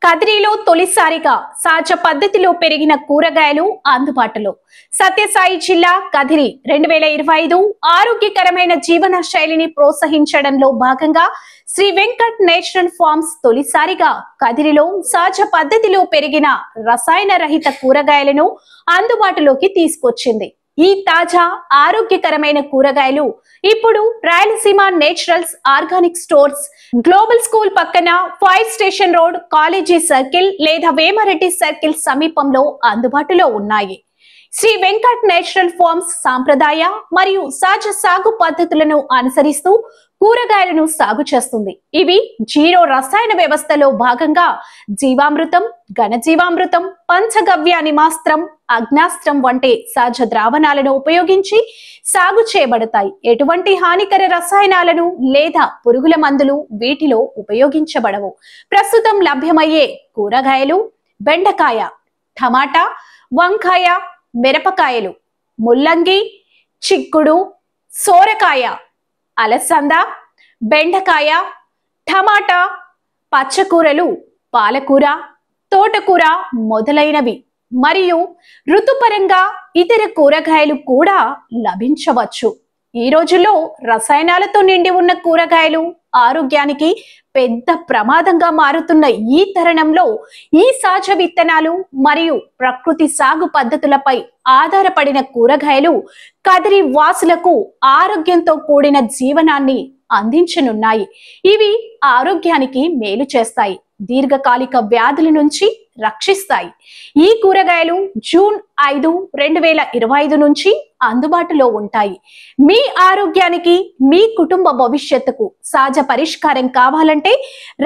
కదిరిలో తొలిసారిగా సహజ పద్ధతిలో పెరిగిన కూరగాయలు అందుబాటులో. సత్యసాయి జిల్లా కదిరి 2025 ఆరోగ్యకరమైన జీవన శైలిని ప్రోత్సహించడంలో భాగంగా శ్రీ వెంకట్ నేచురల్ ఫార్మ్స్ తొలిసారిగా కదిరిలో సహజ పద్ధతిలో పెరిగిన రసాయన రహిత కూరగాయలను అందుబాటులోకి తీసుకొచ్చింది. ఈ తాజా ఆరోగ్యకరమైన కూరగాయలు ఇప్పుడు Rayalaseema naturals organic stores, global school పక్కన fire station road, college circle లేదా వేమారెడ్డి సర్కిల్ సమీపంలో అందుబాటులో ఉన్నాయి. శ్రీ వెంకట్ నేచురల్ ఫార్మ్స్ సాంప్రదాయ మరియు సహజ సాగు పద్ధతులను అనుసరిస్తూ కూరగాయలను సాగు చేస్తుంది. ఇవి జీరో రసాయన వ్యవస్థలో భాగంగా జీవామృతం, ఘనజీవామృతం, పంచగవ్య నిమాస్త్రం, అగ్నాస్త్రం వంటి సహజ ద్రావణాలను ఉపయోగించి సాగు చేయబడతాయి. ఎటువంటి హానికర రసాయనాలను లేదా పురుగుల మందులు వీటిలో ఉపయోగించబడవు. ప్రస్తుతం లభ్యమయ్యే కూరగాయలు బెండకాయ, టమాటా, వంకాయ, మిరపకాయలు, ముల్లంగి, చిక్కుడు, సోరకాయ, అలసంద, బెండకాయ, టమాటా, పచ్చకూరలు, పాలకూర, తోటకూర మొదలైనవి మరియు ఋతుపరంగా ఇతర కూరగాయలు కూడా లభించవచ్చు. ఈ రోజుల్లో రసాయనాలతో నిండి ఉన్న కూరగాయలు ఆరోగ్యానికి పెద్ద ప్రమాదంగా మారుతున్న ఈ తరుణంలో ఈ సహజ విత్తనాలు మరియు ప్రకృతి సాగు పద్ధతులపై ఆధారపడిన కూరగాయలు కదిరి వాసులకు ఆరోగ్యంతో కూడిన జీవనాన్ని అందించనున్నాయి. ఇవి ఆరోగ్యానికి మేలు చేస్తాయి, దీర్ఘకాలిక వ్యాధుల నుంచి రక్షిస్తాయి. ఈ కూరగాయలు జూన్ 5, 2025 నుంచి అందుబాటులో ఉంటాయి. మీ ఆరోగ్యానికి, మీ కుటుంబ భవిష్యత్తుకు సహజ పరిష్కారం కావాలంటే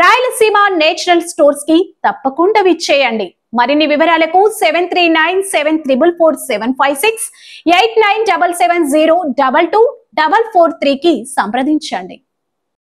రాయలసీమ నేచురల్ స్టోర్స్ కి తప్పకుండా విచ్చేయండి. మరిన్ని వివరాలకు 7397444756 8977022443 కి సంప్రదించండి.